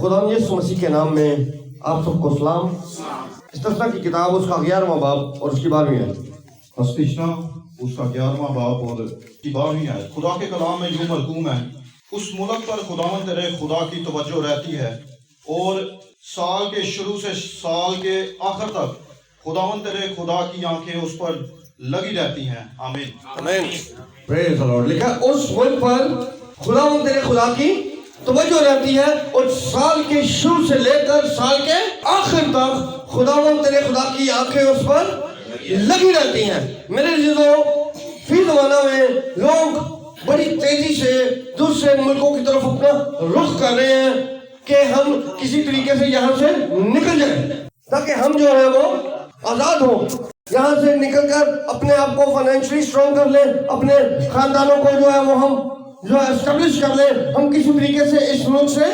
खुदा यीशु मसीह के नाम में आप सबको सलाम। इस्तिस्ना की किताब उसका 11वां बाब और उसकी 12वीं आयत। इस्तिस्ना उसका 11वां बाब और उसकी 12वीं आयत। खुदा के कलाम में यूं मरकूम है, उस मुल्क पर खुदावंद तेरे खुदा की तवज्जो रहती है और साल के शुरू से साल के आखिर तक खुदावंद तेरे खुदा की आंखें उस पर लगी रहती हैं। आमीन आमीन। Praise the Lord. लिखा उस मुल्क पर खुदावंद तेरे खुदा की तवज्जो रहती है और साल के शुरू से लेकर साल के आखिर तक खुदावंद तेरे खुदा की आंखें उस पर लगी रहती हैं। मेरे अज़ीज़ों, फी ज़माना में लोग बड़ी तेजी से दूसरे मुल्कों की तरफ अपना रुख कर रहे हैं कि हम किसी तरीके से यहाँ से निकल जाएं, ताकि हम जो है वो आज़ाद हो, यहाँ से निकलकर अपने आप को फाइनेंशियली स्ट्रॉन्ग कर ले, अपने खानदानों को जो है वो हम जो एस्टेब्लिश कर ले, हम किसी तरीके से इस मुल्क से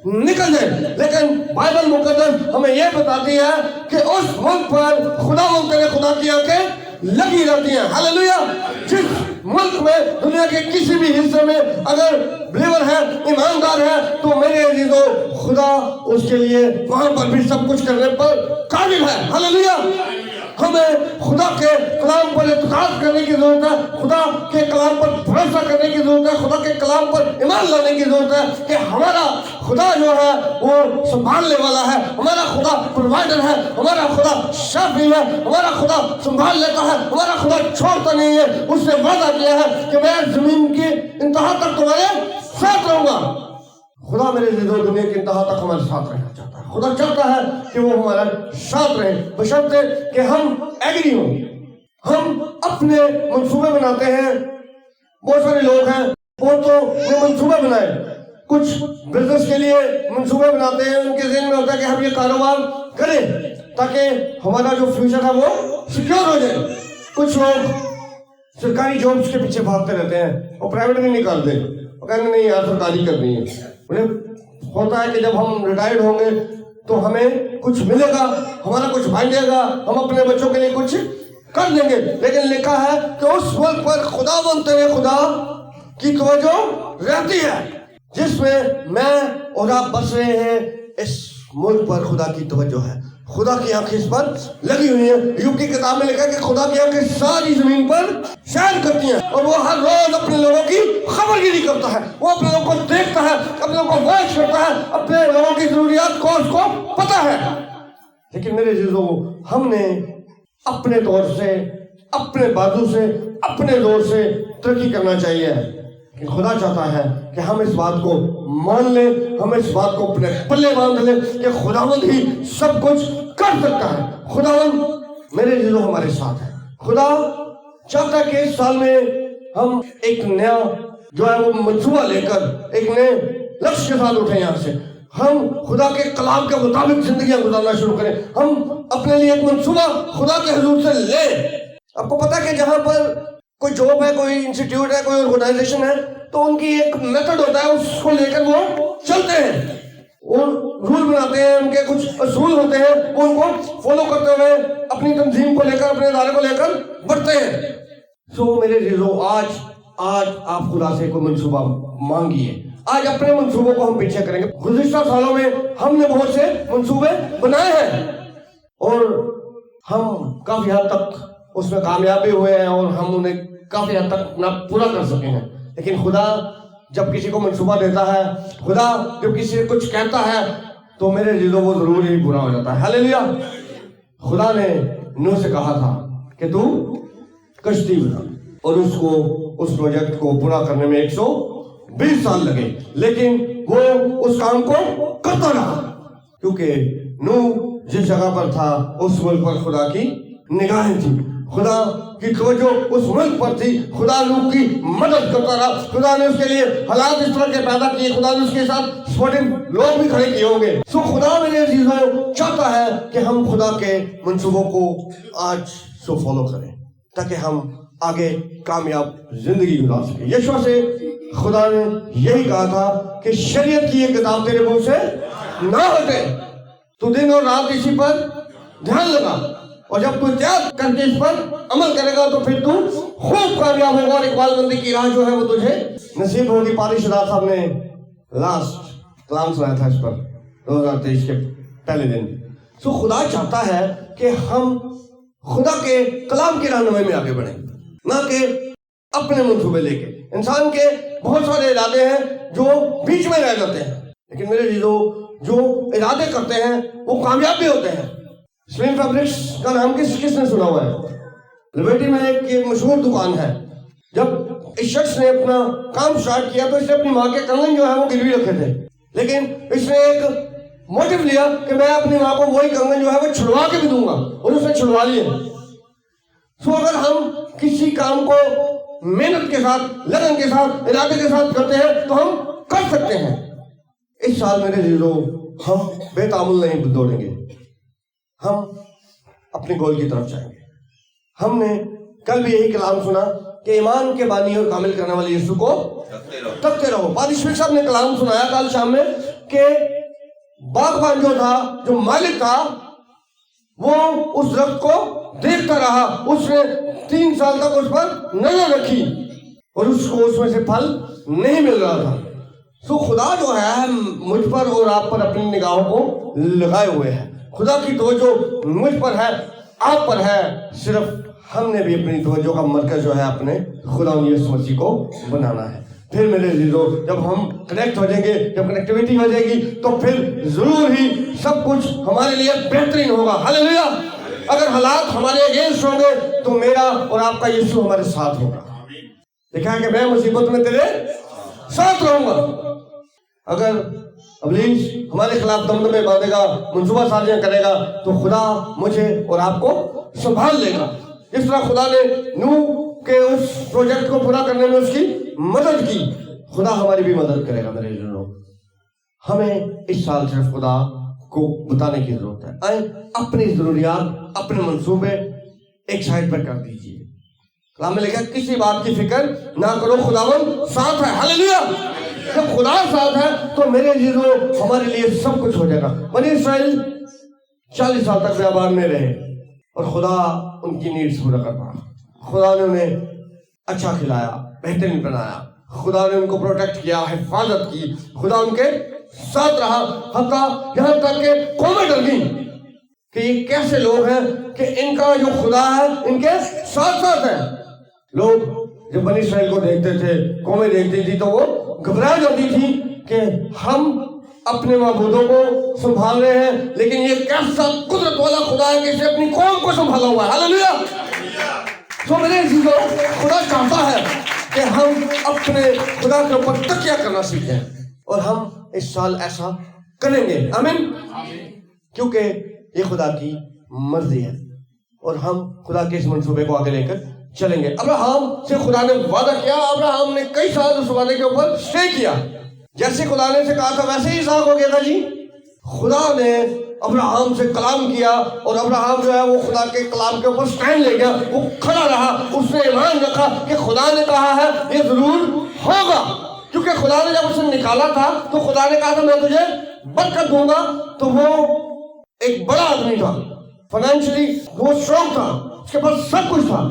निकल जाए। लेकिन बाइबल मुकद्दस हमें यह बताती है कि उस मुल्क पर खुदावंद तेरे खुदा की आंखें लगी रहती हैं। हालेलुया। जिस मुल्क में दुनिया के किसी भी हिस्से में अगर बिलीवर है, ईमानदार है, तो मेरे अजीजों खुदा उसके लिए वहां पर भी सब कुछ करने पर काबिल है। हालेलुया। हमें खुदा के कलाम पर इत्मीनान करने की जरूरत है, खुदा के कलाम पर भरोसा करने की जरूरत है, खुदा के कलाम पर ईमान लाने की जरूरत है कि हमारा खुदा जो है वो संभालने वाला है, हमारा खुदा प्रोवाइडर है, हमारा खुदा शाफी है, हमारा खुदा संभाल लेता है, हमारा खुदा छोड़ता नहीं है। उसने वादा किया है कि मैं जमीन की इंतहा तक तुम्हारे साथ रहूंगा। खुदा मेरे अज़ीज़ों दुनिया की इंतहा तक हमारे साथ रहना चाहता है। खुदा चाहता है कि वो हमारे साथ रहे, बशर्ते कि हम एग्री हों, हम अपने मंसूबे बनाते हैं। बहुत सारे लोग हैं वो तो ये मंसूबे बनाए, कुछ बिजनेस के लिए मंसूबे बनाते हैं, उनके ज़हन में होता है कि हम ये कारोबार करें ताकि हमारा जो फ्यूचर है वो सिक्योर हो जाए। कुछ लोग सरकारी जॉब्स के पीछे भागते रहते हैं और प्राइवेट में नहीं करते, वो कहते नहीं यार सरकारी करनी है। उन्हें होता है कि जब हम रिटायर्ड होंगे तो हमें कुछ मिलेगा, हमारा कुछ बनेगा, हम अपने बच्चों के लिए कुछ कर देंगे। लेकिन लिखा है कि उस मुल्क पर खुदावंद तेरे खुदा की तवज्जो रहती है, जिसमें मैं और आप बस रहे हैं। इस मुल्क पर खुदा की तवज्जो है, खुदा की आंखें इस पर लगी हुई हैं। यूब की किताब में लिखा है कि खुदा की आंखें सारी जमीन पर सैर करती हैं और वो हर रोज अपने लोगों की खबरगिरी करता है, वो अपने लोगों को देखता है, अपने लोगों को वॉच करता है, अपने लोगों की जरूरियात को उसको पता है। लेकिन मेरे अज़ीज़ों, हमने अपने तौर से, अपने बाजू से, अपने जोर से तरक्की करना चाहिए। कि खुदा चाहता है कि हम इस बात को मान लें, हम इस बात को अपने पल्ले बांध लें कि खुदावंद ही सब कुछ कर सकता है। खुदावंद मेरे अज़ीज़ों हमारे साथ है। खुदा चाहता है कि इस साल में हम एक नया जो है वो मंसूबा लेकर एक नए लक्ष्य के साथ उठे, यहाँ से हम खुदा के कलाम के मुताबिक जिंदगियां गुजारना शुरू करें। हम अपने लिए एक मंसूबा खुदा के हुजूर से लें। आपको पता है कि जहां पर कोई जॉब है, कोई इंस्टीट्यूट है, कोई ऑर्गेनाइजेशन है, तो उनकी एक मेथड होता है, उसको लेकर वो चलते हैं, वो रूल बनाते हैं, उनके कुछ असूल होते हैं, वो उनको फॉलो करते हुए अपनी तंजीम को लेकर, अपने इदारे को लेकर बढ़ते हैं। सो मेरे अज़ीज़ों, आज आप खुदा से कोई मंसूबा मांगिए। आज अपने मंसूबों को हम पीछे करेंगे। गुज़िश्ता सालों में हमने बहुत से मंसूबे बनाए हैं और हम काफी हद तक उसमें कामयाब भी हुए हैं और हम उन्हें काफी हद तक अपना पूरा कर सके हैं। लेकिन खुदा जब किसी को मंसूबा देता है, खुदा जब किसी से कुछ कहता है, तो मेरे अज़ीज़ों वो जरूर ही बुरा हो जाता है। हालेलुया। खुदा ने नूह से कहा था कि तू कश्ती बना, और उसको उस प्रोजेक्ट को पूरा करने में 120 साल लगे, लेकिन वो उस काम को करता रहा, क्योंकि नूह जिस जगह पर था उस मुल्क पर खुदा की निगाहें थी, खुदा की तवज्जो उस मुल्क पर थी। खुदा नूह की मदद करता रहा, खुदा ने उसके लिए हालात इस तरह के पैदा किए, खुदा ने उसके साथ सपोर्टिव लोग भी खड़े किए होंगे। सो खुदा मेरे अज़ीज़ों चाहता है कि हम खुदा के मंसूबों को आज सो फॉलो करें, ताकि हम आगे कामयाब जिंदगी गुजार सके। यीशु से खुदा ने यही कहा था कि शरीयत की ये किताब तेरे मुंह से ना हटे, तू दिन और रात इसी पर ध्यान लगा, और जब तू त्याग करके इस पर अमल करेगा तो फिर तू खूब कामयाब होगा और इकबालमंदी की राह जो है वो तुझे नसीब होगी। पारी शराब साहब ने लास्ट कलाम सुनाया था इस पर। 2023 के पहले दिन। तो खुदा चाहता है कि हम खुदा के कलाम की रहनुमाई में आगे बढ़ें, ना कि अपने मंसूबे लेके। इंसान के बहुत सारे इरादे हैं जो बीच में रह जाते हैं, लेकिन मेरे जो इरादे करते हैं वो कामयाब भी होते हैं। स्लिम फैब्रिक्स का नाम किसने सुना हुआ है? लिबर्टी में एक मशहूर दुकान है। जब इस शख्स ने अपना काम स्टार्ट किया तो इसने अपनी माँ के कंगन जो है वो गिरवी रखे थे, लेकिन इसने एक मोटिव लिया कि मैं अपनी माँ को वही कंगन जो है वो छुड़वा के भी दूंगा, और उसने छुड़वा लिए। तो अगर हम किसी काम को मेहनत के साथ, लगन के साथ, इरादे के साथ करते हैं तो हम कर सकते हैं। इस साल मेरे जीरो हम बेतामुल नहीं दौड़ेंगे, हम अपने गोल की तरफ जाएंगे। हमने कल भी यही कलाम सुना कि ईमान के बानी और कामिल करने वाले यीशु को तकते रहो। बारिश साहब ने कलाम सुनाया कल शाम में कि बागबान जो था, जो मालिक था, वो उस दरख्त को देखता रहा। उसने 3 साल तक उस पर नजर रखी और उसको उसमें से फल नहीं मिल रहा था। तो खुदा जो है मुझ पर और आप पर अपनी निगाहों को लगाए हुए है। खुदा की तवज्जो मुझ पर है, आप पर है। सिर्फ हमने भी अपनी तवज्जो का मरकज जो है अपने खुदा यीशु मसीह को बनाना है। फिर मेरे अजीजों, जब हम कनेक्ट हो जाएंगे, जब कनेक्टिविटी हो जाएगी, तो फिर जरूर ही सब कुछ हमारे लिए बेहतरीन होगा। हालेलुया। अगर हालात हमारे अगेंस्ट होंगे तो मेरा और आपका यीशु हमारे साथ होगा। लिखा है कि मैं मुसीबत में तेरे साथ रहूंगा। अगर अबलीस हमारे खिलाफ दमदमे बांधेगा, मंसूबा साजियां करेगा, तो खुदा मुझे और आपको संभाल लेगा। जिस तरह खुदा ने नूह के उस प्रोजेक्ट को पूरा करने में उसकी मदद की, खुदा हमारी भी मदद करेगा। मेरे लोग, हमें इस साल सिर्फ खुदा को बताने की जरूरत है। आए अपनी जरूरियात, अपने मंसूबे एक साइड पर कर दीजिए। कलाम में लिखा किसी बात की फिक्र ना करो, खुदावन साथ है। हालेलुया। जब खुदा साथ है तो मेरे जीजों हमारे लिए सब कुछ हो जाएगा। बनी इस्राइल 40 साल तक बियाबान में रहे और खुदा उनकी नीड्स पूरा कर पाया। खुदा ने उन्हें अच्छा खिलाया, बेहतरीन बनाया, खुदा ने उनको प्रोटेक्ट किया, हिफाजत की, खुदा उनके साथ रहा। हत्ता यहाँ तक के कौमें डर गई कि ये कैसे लोग हैं कि इनका जो खुदा है इनके साथ साथ है। लोग जब बनी इस्राइल को देखते थे, कौमें देखती थी, तो वो घबरा जाती थी कि हम अपने माबूदों को संभाल रहे हैं, लेकिन ये कैसा कुदरत वाला खुदा है कि इसने अपनी कौम को संभाला हुआ है। हालेलुया। तो मेरे जीजों, खुदा चाहता है कि हम अपने खुदा के ऊपर तकिया करना सीखें, और हम इस साल ऐसा करेंगे। आमीन। क्योंकि ये खुदा की मर्जी है और हम खुदा के इस मंसूबे को आगे लेकर चलेंगे। अब्राहम से खुदा ने वादा किया, अब्राहम ने कई साल उस वादे के ऊपर स्टे किया। जैसे खुदा ने से कहा था वैसे ही इसहाक हो गया था जी। खुदा ने अब्राहम से कलाम किया और अब्राहम जो है वो खुदा के कलाम के ऊपर स्टैंड ले गया, वो खड़ा रहा, उसने ईमान रखा कि खुदा ने कहा है ये जरूर होगा। क्योंकि खुदा ने जब उसे निकाला था तो खुदा ने कहा था मैं तुझे बरकत दूंगा। तो वो एक बड़ा आदमी था, फाइनेंशियली वो स्ट्रॉन्ग था, उसके पास सब कुछ था।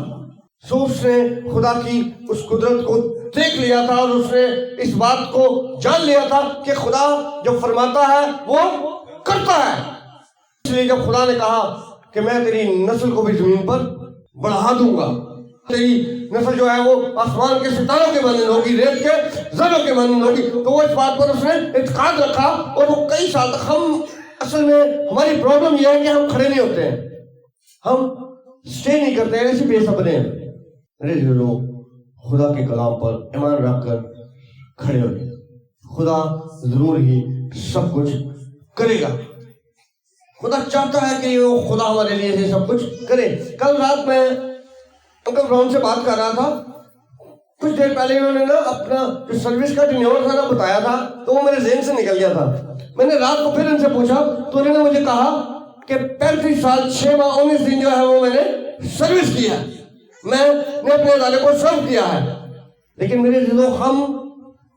सो उसने खुदा की उस कुदरत को देख लिया था और उसने इस बात को जान लिया था कि खुदा जो फरमाता है वो करता है। इसलिए जब खुदा ने कहा कि मैं तेरी नस्ल को भी जमीन पर बढ़ा दूंगा, तेरी नस्ल जो है वो आसमान के सितारों के मानने होगी, रेत के जरों के मानने होगी, तो वो इस बात पर उसने इत्काद रखा। और वो कई साल तक, हम असल में हमारी प्रॉब्लम यह है कि हम खड़े नहीं होते हैं, हम स्टे नहीं करते हैं, ऐसे बेसब्रे हैं। अरे जो लोग खुदा के कलाम पर ईमान रखकर खड़े हो गए, खुदा जरूर ही सब कुछ करेगा। खुदा चाहता है कि वो खुदा हमारे लिए से सब कुछ करे। कल रात में अंकल ब्राउन से बात कर रहा था, कुछ देर पहले उन्होंने ना अपना जो सर्विस का टेन्योर था ना बताया था, तो वो मेरे ज़हन से निकल गया था। मैंने रात को फिर इनसे पूछा तो उन्होंने मुझे कहा कि 35 साल 6 माह 19 दिन जो है वो मैंने सर्विस की है, मैंने अपने अदाले को सर्व किया है। लेकिन मेरे दिलों, हम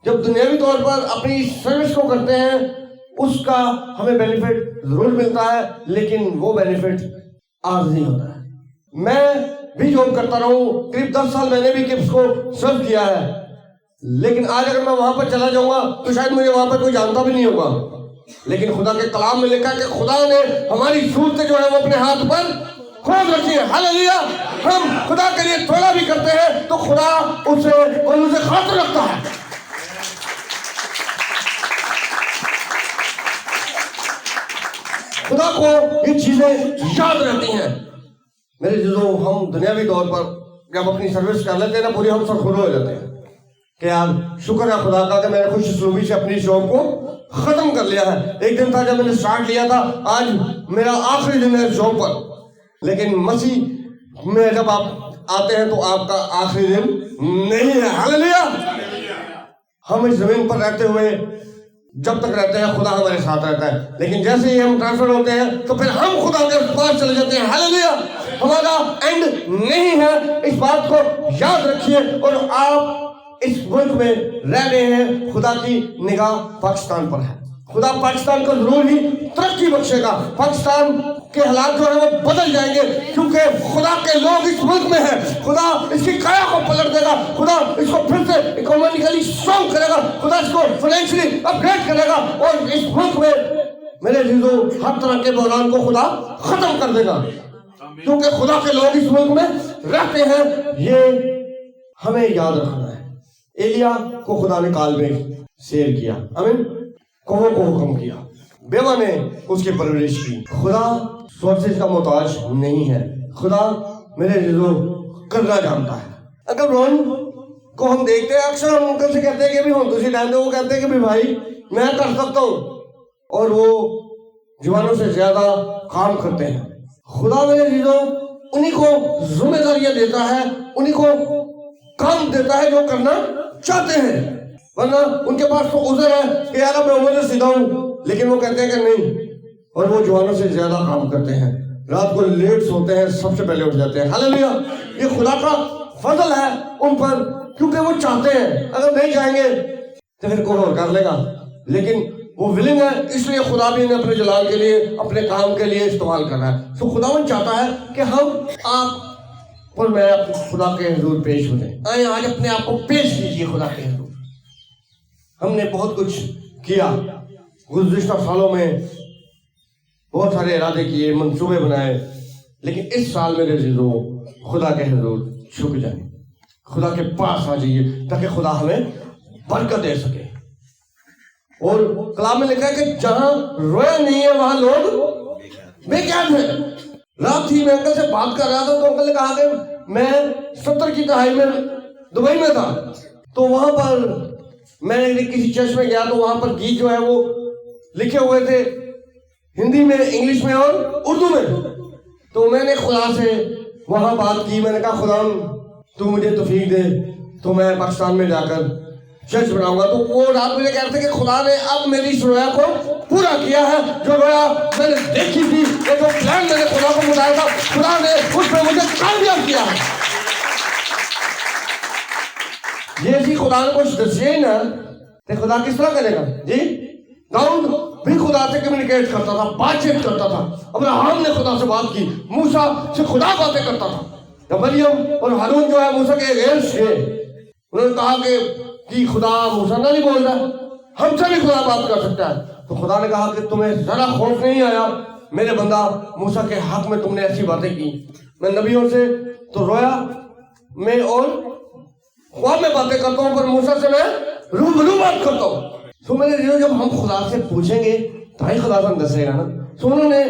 जब दुनियावी तौर पर अपनी सर्विस को करते हैं उसका हमें बेनिफिट जरूर मिलता है, लेकिन वो बेनिफिट आर्जी होता है। मैं भी जॉब करता रहा हूँ, करीब 10 साल मैंने भी किप्स को सर्व किया है, लेकिन आज अगर मैं वहां पर चला जाऊंगा तो शायद मुझे वहां पर कोई जानता भी नहीं होगा। لیکن خدا کے کلام میں لکھا کہ خدا نے ہماری صورتیں جو ہے وہ اپنے ہاتھ پر کھود رکھی ہے. ہاللیلویا. ہم خدا کے لیے تھوڑا بھی کرتے ہیں تو خدا اسے خاطر رکھتا ہے. خدا کو یہ چیزیں یاد رہتی ہیں. میرے جزو ہم دنیاوی طور پر جب اپنی سروس کر لیتے ہیں نا پوری ہم سرخرو ہو جاتے ہیں کہ یار شکر ہے خدا کا کہ میں نے خوش اسلوبی سے اپنی شوق کو ختم کر لیا ہے. ایک دن تھا جب میں نے سٹارٹ لیا تھا, آج میرا آخری دن ہے شوق پر. لیکن مسیح میں جب آپ آتے ہیں تو آپ کا آخری دن نہیں ہے. ہاللیلویا. ہم اس زمین پر رہتے ہوئے جب تک رہتے ہیں خدا ہمارے ساتھ رہتا ہے, لیکن جیسے ہی ہم ٹرانسفر ہوتے ہیں تو پھر ہم خدا کے پاس چلے جاتے ہیں. ہاللیلویا. ہمارا اینڈ نہیں ہے, اس بات کو یاد رکھیے. اور آپ اس ملک میں رہ رہے ہیں, خدا کی نگاہ پاکستان پر ہے. خدا پاکستان کو ضرور ہی ترقی بخشے گا. پاکستان کے حالات جو ہیں وہ بدل جائیں گے کیونکہ خدا کے لوگ اس ملک میں ہیں. خدا اس کی کایا کو پلٹ دے گا. خدا اس کو پھر سے اکانومیکلی اسٹرانگ کرے گا. خدا اس کو فائنینشلی اپ گریڈ کرے گا اور اس ملک میں میرے عزیزو ہر طرح کے بحران کو خدا ختم کر دے گا کیونکہ خدا کے لوگ اس ملک میں رہتے ہیں. یہ ہمیں یاد رکھنا ہے. ایلیا کو خدا نے کال میں سیر کیا, آمین, کوہوں کو حکم کیا, بیوہ نے اس کی پرورش کی. خدا سورسز کا محتاج نہیں ہے. خدا میرے عزیزو کرنا جانتا ہے. اگر رون کو ہم دیکھتے ہیں اکثر ہم ان سے کہتے ہیں کہ بھی ہم دوسری ٹائم دے, وہ کہتے ہیں کہ بھی بھائی میں کر سکتا ہوں, اور وہ جوانوں سے زیادہ کام کرتے ہیں. خدا میرے عزیزو انہی کو ذمہ داریاں دیتا ہے, انہی کو کام دیتا ہے جو کرنا چاہتے ہیں, ورنہ ان کے پاس تو عذر ہے کہ یار میں عمر سے سیدھا ہوں, لیکن وہ کہتے ہیں کہ نہیں. اور وہ جوانوں سے زیادہ کام کرتے ہیں, رات کو لیٹ سوتے ہیں, سب سے پہلے اٹھ جاتے ہیں. ہاللیلویا. یہ خدا کا فضل ہے ان پر کیونکہ وہ چاہتے ہیں. اگر نہیں چاہیں گے تو پھر کوئی اور کر لے گا, لیکن وہ ولنگ ہے, اس لیے خدا بھی انہیں اپنے جلال کے لیے اپنے کام کے لیے استعمال کر رہا ہے. تو خداوند چاہتا ہے کہ ہم آپ اور میں خدا کے حضور پیش ہو جائیں. آئیں آج اپنے آپ کو پیش کیجئے خدا کے حضور. ہم نے بہت کچھ کیا گزشتہ سالوں میں, بہت سارے ارادے کیے, منصوبے بنائے, لیکن اس سال میرے عزیزو خدا کے حضور جھک جائیں, خدا کے پاس آ جائیے تاکہ خدا ہمیں برکت دے سکے. اور کلام میں لکھا ہے کہ جہاں رویا نہیں ہے وہاں لوگ بے قید ہیں. رات ہی میں انکل سے بات کر رہا تھا تو انکل نے کہا کہ میں 70 کی دہائی میں دبئی میں تھا, تو وہاں پر میں کسی چرچ میں گیا تو وہاں پر گیت جو ہے وہ لکھے ہوئے تھے ہندی میں, انگلش میں اور اردو میں. تو میں نے خدا سے وہاں بات کی, میں نے کہا خدا تو مجھے توفیق دے تو میں پاکستان میں جا کر چرچ بناؤں گا. تو وہ رات مجھے کہہ رہے تھے کہ خدا نے اب میری اس رویا کو پورا کیا ہے. جو رویا میں نے دیکھی تھی, جو پلان میں نے خدا کو بتایا تھا, خدا نے اس پہ مجھے کامیاب کیا ہے. یہ اسی خدا نے کچھ دسیے ہی نا تو خدا کس طرح کرے گا جی. داؤد بھی خدا سے کمیونیکیٹ کرتا تھا, بات چیت کرتا تھا. ابراہیم نے خدا سے بات کی, موسیٰ سے خدا باتیں کرتا تھا. جب مریم اور ہارون جو ہے موسیٰ کے اگینسٹ تھے, انہوں نے کہا کہ خدا موسیٰ نہ نہیں بول رہا, ہم سے بھی خدا بات کر سکتا ہے. تو خدا نے کہا کہ تمہیں ذرا خوف نہیں آیا میرے بندہ موسیٰ کے حق میں تم نے ایسی باتیں کی. میں نبیوں سے تو رویا میں اور خواب میں باتیں کرتا ہوں, پر موسیٰ سے میں روبرو بات کرتا ہوں. سو میرے لیے جب ہم خدا سے پوچھیں گے تو ہی خدا سے دسے گا نا. سو انہوں نے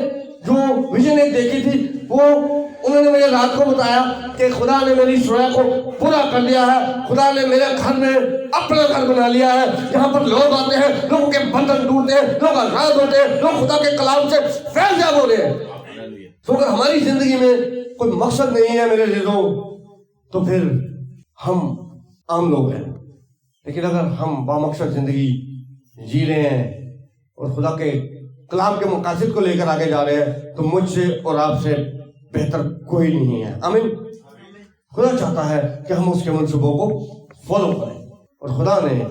جو ویژن ایک دیکھی تھی وہ انہوں نے مجھے رات کو بتایا کہ خدا نے میری رویا کو پورا کر دیا ہے. خدا نے میرے گھر میں اپنا گھر بنا لیا ہے جہاں پر لوگ آتے ہیں, لوگوں کے بندھن ٹوٹتے ہیں, لوگ آزاد ہوتے ہیں, لوگ خدا کے کلام سے فیض یاب ہو رہے ہیں. تو اگر ہماری زندگی میں کوئی مقصد نہیں ہے میرے عزیزوں تو پھر ہم عام لوگ ہیں. لیکن اگر ہم بامقصد زندگی جی رہے ہیں اور خدا کے کلام کے مقاصد کو لے کر آگے جا رہے ہیں تو مجھ سے اور آپ سے بہتر کوئی نہیں ہے. آمین. خدا چاہتا ہے کہ ہم اس کے منصوبوں کو فالو کریں, اور خدا نے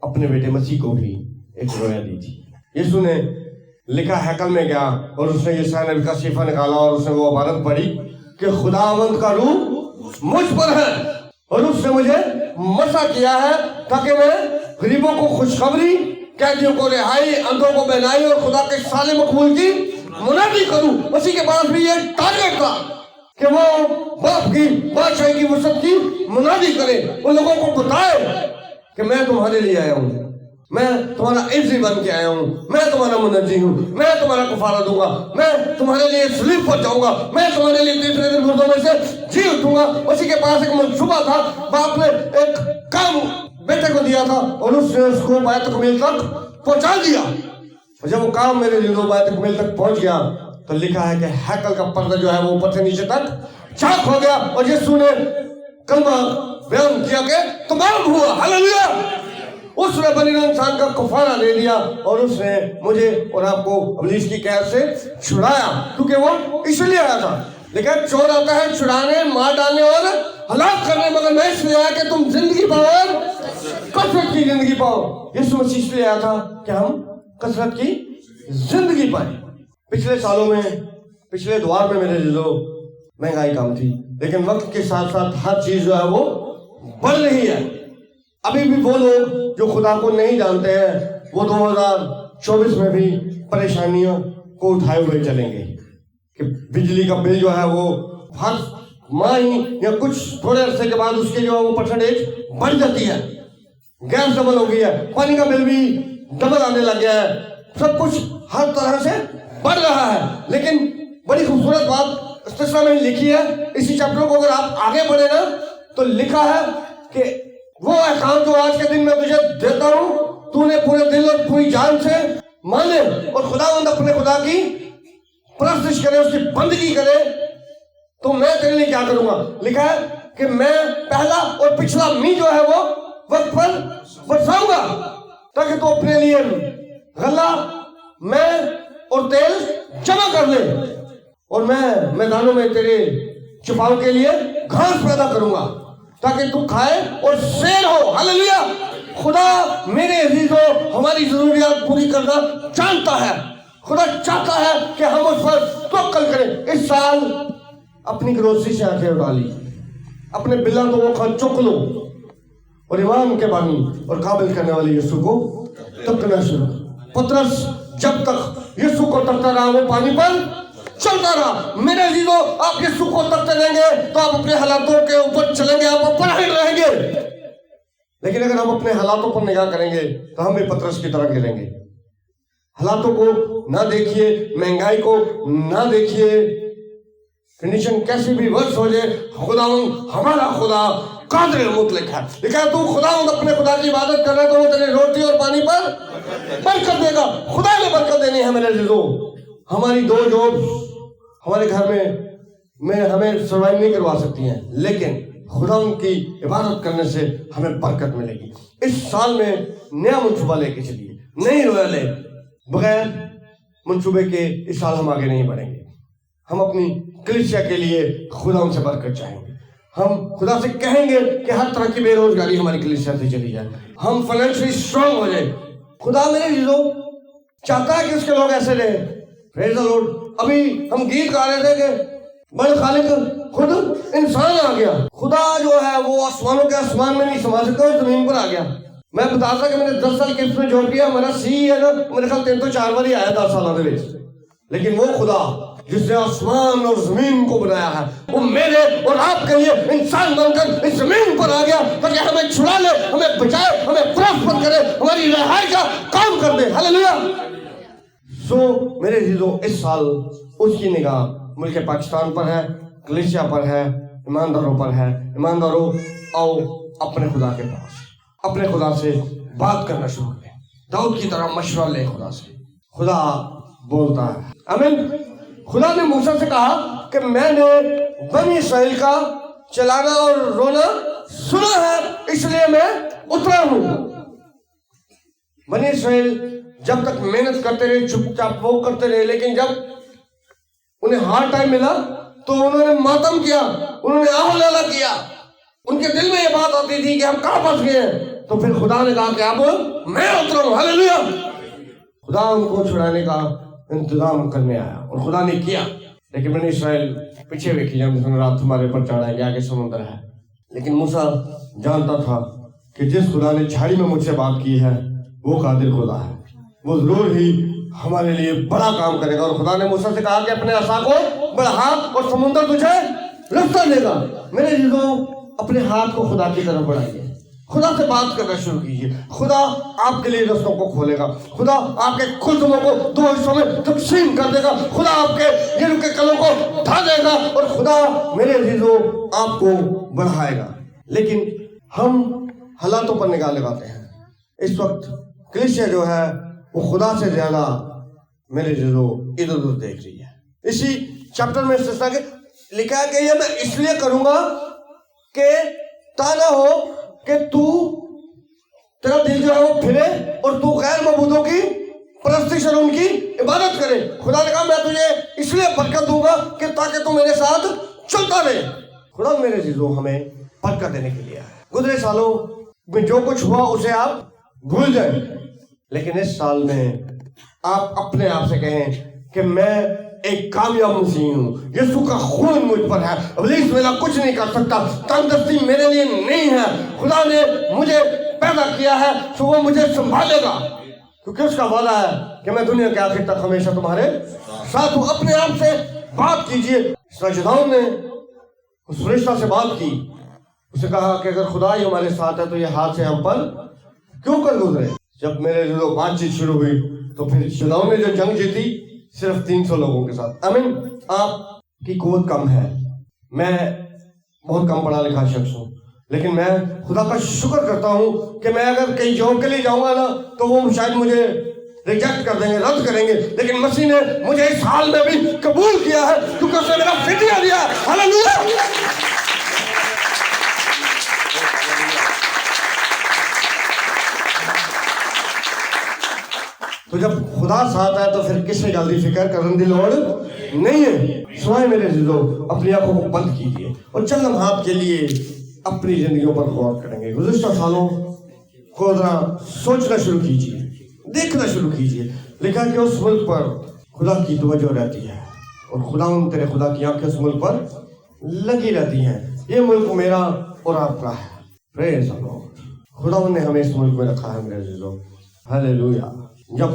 اپنے بیٹے مسیح کو بھی ایک رویا دی تھی. یسوع نے لکھا ہیکل میں گیا اور اس نے یسایا نبی کا صحیفہ نکالا اور اس نے وہ عبارت پڑھی کہ خداوند کا روح مجھ پر ہے اور اس نے مجھے مسا کیا ہے تاکہ میں غریبوں کو خوشخبری कैदियों को रिहाई, अंधों को बहनाई और खुदा के साले मकबूल की मुनादी करूं। मसीह के पास भी ये टारगेट था कि वो बाप की बादशाही की वसत की मुनादी करे, उन लोगों को बताए कि मैं तुम्हारे लिए आया हूं, मैं तुम्हारा इज्जी बन के आया हूं, मैं तुम्हारा मुनज्जी हूं, मैं तुम्हारा कफारा दूंगा, मैं तुम्हारे लिए सलीब पर जाऊंगा, मैं तुम्हारे लिए तीसरे दिन मुर्दों में से जी उठूंगा। उसी के पास एक मंसूबा था, बाप ने एक काम बेटे को दिया था और उसने उसको बायत तकमील तक पहुंचा दिया। और जब वो काम मेरे दिलों बायत तकमील तक पहुंच गया तो लिखा है कि हैकल का पर्दा जो है वो ऊपर से नीचे तक चाक हो गया और यीशु ने कलमा बयान किया कि तमाम हुआ। हालेलुया। उसने बनी इंसान का कफारा दे दिया और उसने मुझे और आपको इब्लीस की कैद से छुड़ाया, क्योंकि वो इसलिए आया था। लेकिन चोर आता है छुड़ाने, मार डालने और हलाक करने, मगर मैं इसलिए आया कि तुम जिंदगी पाओ और कसरत की जिंदगी पाओ। यीशु मसीह इसलिए आया था कि हम कसरत की जिंदगी पाए। पिछले सालों में, पिछले द्वार में मेरे जो महंगाई कम थी, लेकिन वक्त के साथ साथ हर चीज जो है वो बढ़ रही है। अभी भी वो लोग जो खुदा को नहीं जानते हैं वो 2024 में भी परेशानियों को उठाए हुए चलेंगे कि बिजली का बिल जो है वो हर माह ही या कुछ थोड़े अरसे के बाद उसके जो है वो परसेंटेज बढ़ जाती है। गैस डबल हो गई है, पानी का बिल भी डबल आने लग गया है, सब कुछ हर तरह से बढ़ रहा है। लेकिन बड़ी खूबसूरत बात इस्तिस्ना में लिखी है, इसी चैप्टर को अगर आप आगे बढ़े ना तो लिखा है कि वो अहकाम जो आज के दिन मैं तुझे देता हूं, तूने पूरे दिल और पूरी जान से माने और खुदावंद अपने खुदा की परस्तिश करे, उसकी बंदगी करे, तो मैं तेरे लिए क्या करूंगा। लिखा है कि मैं पहला और पिछला मी जो है वो वक्त पर बरसाऊंगा ताकि तू अपने लिए गल्ला, मैं और तेल जमा कर ले, और मैं मैदानों में तेरे छुपाव के लिए घास पैदा करूंगा ताकि तू खाए और शेर हो। हालेलुया। खुदा मेरे अजीजों हमारी जरूरियात पूरी करना जानता है। खुदा चाहता है कि हम उस पर तवक्कल करें। इस साल अपनी ग्रोसरी से आंखें उठा ली, अपने बिल्ला तो वो खा चुक लो और ईमान के बानी और काबिल करने वाले यीशु को तकना शुरू। पतरस जब तक यीशु को तकता रहा वो पानी पर चलता रहा। मेरे अजीजों आप यीशु को तकते रहेंगे तो आप अपने हालातों के ऊपर चलेंगे, आप अपराहित रहेंगे। लेकिन अगर हम अपने हालातों पर निगाह करेंगे तो हम भी पतरस की तरह गिरेंगे। हालातों को ना देखिए, महंगाई को ना देखिए, कंडीशन कैसी भी वर्ष हो जाए, खुदावंद हमारा खुदा कादिर मुतलक है। लिखा है तू खुदावंद अपने खुदा की इबादत कर रहा है तो वो तेरे रोटी और पानी पर बरकत देगा। खुदा ने बरकत देनी है मेरे अजीजों। हमारी दो जॉब हमारे घर में हमें सर्वाइव नहीं करवा सकती हैं, लेकिन खुदा की इबादत करने से हमें बरकत मिलेगी। इस साल में नया मंसूबा लेके चलिए, नहीं रोयले बगैर मंसूबे के इस साल हम आगे नहीं बढ़ेंगे। हम अपनी कलीसिया के लिए खुदा उनसे बरकत चाहेंगे। हम खुदा से कहेंगे कि हर तरह की बेरोजगारी हमारी कलीसिया से चली जाए, हम फाइनेंशियली स्ट्रांग हो जाए। खुदा मेरे चीजों चाहता है कि उसके लोग ऐसे रहे। Praise the Lord. अभी हम गीत गा रहे थे कि बड़े खालिक खुद इंसान आ गया। खुदा जो है वो आसमानों के आसमान में नहीं समा सकता, वो जमीन पर आ गया। मैं बता था कि मैंने 10 साल किफ्ट में जॉब किया, हमारा सी है ना, मेरे ख्याल 3 तो 4 बार ही आया 10 सालों के लिए। लेकिन वो खुदा जिसने आसमान और जमीन को बनाया है वो मेरे और आपके लिए इंसान बनकर इस जमीन पर आ गया ताकि हमें छुड़ा ले, हमें बचाए, हमें प्रॉस्पर करे, हमारी रिहाई का काम कर दे। हालेलुया। सो मेरे अजीजों इस साल उसकी निगाह मुल्क पाकिस्तान पर है, कलीसिया पर है, ईमानदारों पर है। ईमानदारों आओ अपने खुदा के पास, अपने खुदा से बात करना शुरू करें। दाऊद की तरह मशवरा ले खुदा से। खुदा बोलता है। आमीन। खुदा ने मूसा से कहा कि मैंने बनी इस्राएल का चलाना और रोना सुना है, इसलिए मैं उतरा हूं। बनी इस्राएल जब तक मेहनत करते रहे, चुपचाप वो करते रहे, लेकिन जब उन्हें हार्ड टाइम मिला तो उन्होंने मातम किया, उन्होंने आहोलाला किया। उनके दिल में ये बात आती थी कि हम कहां फंस गए हैं। तो फिर खुदा ने कहा कि अब मैं उतरूं। हालेलुया। खुदा उनको छुड़ाने का इंतजाम करने आया और खुदा ने किया। लेकिन बनी इस्राएल पीछे देखी, जब रात हमारे ऊपर चढ़ाएंगे, आगे समुद्र है। लेकिन मूसा जानता था कि जिस खुदा ने झाड़ी में मुझसे बात की है वो कादिर खुदा है। वो जरूर ही हमारे लिए बड़ा काम करेगा। और खुदा ने मूसा से कहा कि अपने असा को बढ़ा और समुद्र तुझे रास्ता देगा। मेरे जीजों, अपने हाथ को खुदा की तरफ बढ़ाइए, खुदा से बात करना शुरू कीजिए, खुदा आपके लिए रास्तों को खोलेगा, खुदा आपके खुशबुओं को दो हिस्सों में तकसीम कर देगा, खुदा आपके गिर के कलों को ढा देगा और खुदा मेरे अजीजों आपको बढ़ाएगा। लेकिन हम हालातों पर निगाह लगाते हैं। इस वक्त कलीसिया जो है वो खुदा से ज्यादा मेरे अजीजों इधर उधर देख रही है। इसी चैप्टर में लिखा है कि ये मैं इसलिए करूंगा कि ताना हो कि तू तेरा दिल जो है वो फिरे और तू गैर मबूदों की परस्तिश और उनकी इबादत करे। खुदा ने कहा मैं तुझे इसलिए बरकत दूंगा कि ताकि तू मेरे साथ चलता रहे। खुदा मेरे चीजों हमें बरकत देने के लिए आया। गुजरे सालों में जो कुछ हुआ उसे आप भूल जाए, लेकिन इस साल में आप अपने आप से कहें कि मैं एक कामयाब मसीह हूँ, यीशु का खून मुझ पर है, इब्लीस मेरा कुछ नहीं कर सकता, तंदुरुस्ती मेरे लिए नहीं है, खुदा ने मुझे पैदा किया है तो वो मुझे संभालेगा, क्योंकि उसका वादा है कि मैं दुनिया के आखिर तक हमेशा तुम्हारे साथ हूँ। अपने आप से बात कीजिए। सजदाउन ने उस फरिश्ता से बात की, उसे कहा कि अगर खुदा ही हमारे साथ है तो ये हाथ से हम पर क्यों कर गुजरे। जब मेरे जो बातचीत शुरू हुई तो फिर सजदाउन ने जो जंग जीती सिर्फ 300 लोगों के साथ। आमीन। आपकी कुव्वत कम है, मैं बहुत कम पढ़ा लिखा शख्स हूँ, लेकिन मैं खुदा का शुक्र करता हूँ कि मैं अगर कहीं जॉब के लिए जाऊंगा ना तो वो शायद मुझे रिजेक्ट कर देंगे, रद्द करेंगे, लेकिन मसीह ने मुझे इस हाल में भी कबूल किया है क्योंकि उसने मेरा फिदिया दिया है। हालेलुया। तो जब खुदा साथ है तो फिर किसने जल्दी फिक्र करने की लोड़ नहीं है। सुनाए मेरे जीजों, अपनी आंखों को बंद कीजिए और चंद लम्हात के लिए अपनी जिंदगियों पर गौर करेंगे। गुज़िश्ता सालों को जरा सोचना शुरू कीजिए, देखना शुरू कीजिए। लिखा कि उस मुल्क पर खुदा की तवज्जो रहती है और खुदा तेरे खुदा की आंखें उस मुल्क पर लगी रहती हैं। ये मुल्क मेरा और आपका है। Praise the Lord. खुदा ने हमें इस मुल्क में रखा है मेरे जीजों। हालेलुया। जब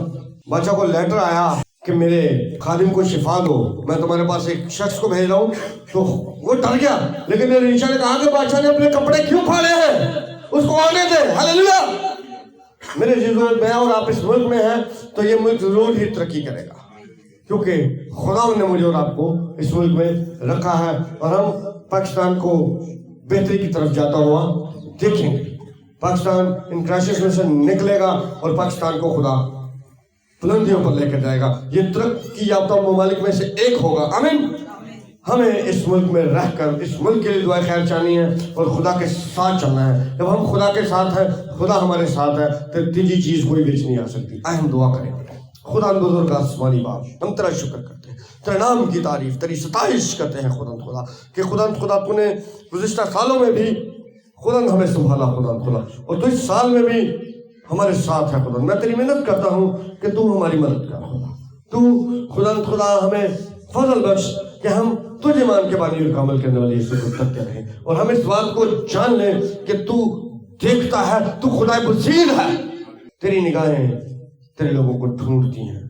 बादशाह को लेटर आया कि मेरे खादिम को शिफा दो, मैं तुम्हारे पास एक शख्स को भेज रहा हूँ, तो वो डर गया, लेकिन मेरे ईशा ने कहा कि बादशाह ने अपने कपड़े क्यों फाड़े हैं, उसको आने दे। हालेलुया। मेरे जीजों, मैं और आप इस मुल्क में हैं तो ये मुल्क जरूर ही तरक्की करेगा, क्योंकि खुदा ने मुझे और आपको इस मुल्क में रखा है और हम पाकिस्तान को बेहतरी की तरफ जाता हुआ देखेंगे। पाकिस्तान इन क्राइसिस में से निकलेगा और पाकिस्तान को खुदा बुलंदियों पर लेकर जाएगा। ये तरक्की याफ्ता ममालिक में से एक होगा। आमीन। हमें इस मुल्क में रहकर इस मुल्क के लिए दुआ खैर चाहनी है और खुदा के साथ चलना है। जब हम खुदा के साथ हैं, खुदा हमारे साथ है, तो तीसरी चीज कोई बीच नहीं आ सकती। आए हम दुआ करें। खुदा बुजुर्ग आसमानी बाप, हम तेरा शुक्र करते हैं, तेरे नाम की तारीफ, तेरी सताइश करते हैं खुदा कि खुदा तूने गुज़िश्ता सालों में भी खुदा हमें संभाला खुदा, और तो इस साल में भी हमारे साथ है खुदा। मैं तेरी मेहनत करता हूँ कि तू हमारी मदद कर खुदा। तू खुदा हमें फजल बख्श कि हम तुझे मान के बानी और कामल करने वाली इसे करते रहे और हम इस बात को जान लें कि तू देखता है, तू खुदा बसीर है, तेरी निगाहें तेरे लोगों को ढूंढती हैं।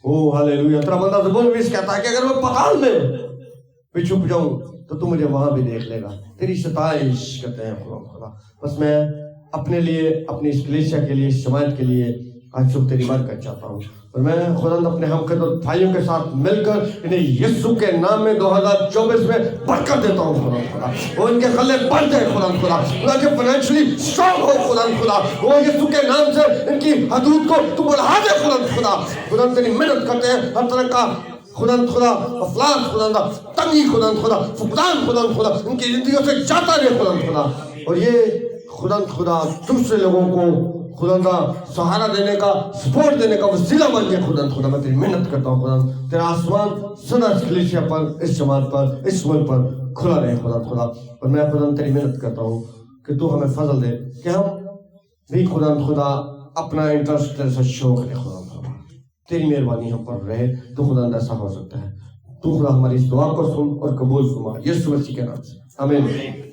ओ हालेलुया। तेरा बंदा ज़बूर भी कहता है कि अगर मैं पताल में भी छुप जाऊं तो तू मुझे वहां भी देख लेगा। तेरी सताइश करते हैं खुदा। बस मैं अपने लिए, अपनी इस कलीसिया के लिए, इस जमात के लिए आज सुबह तेरी बरकत चाहता हूँ और मैं खुदा अपने हम भाइयों के साथ मिलकर इन्हें यीशु के नाम में 2024 में बरकत देता हूँ खुदा। वो इनके गले बढ़ जाए खुदा के फाइनेंशियली स्ट्रांग हो खुदा। वो यीशु के नाम से इनकी हदूद को तू बढ़ा दे खुदा। तेरी मेहनत करते हैं हर तरह का खुदा अफलास खुदा, तंगी खुदा, फुकदान खुदा इनकी जिंदगियों से जाता रहे खुदा। और ये खुदा दूसरे लोगों को खुदा का सहारा देने का, सपोर्ट देने का वसीला बन गया खुदा। मैं तेरी मेहनत करता हूँ खुदा। तेरा आसमान सदा इस कलीसिया पर, इस जमात पर, इस मुल्क पर खुला रहे खुदा। और मैं खुदा तेरी मेहनत करता हूँ कि तू हमें फजल दे कि हम भी खुदा अपना इंटरेस्ट तेरे से शो करें खुदा। तेरी मेहरबानी हम पर रहे तो खुदा ऐसा हो सकता है। तू खुदा हमारी इस दुआ को सुन और कबूल फरमा, यीशु मसीह के नाम से आमीन।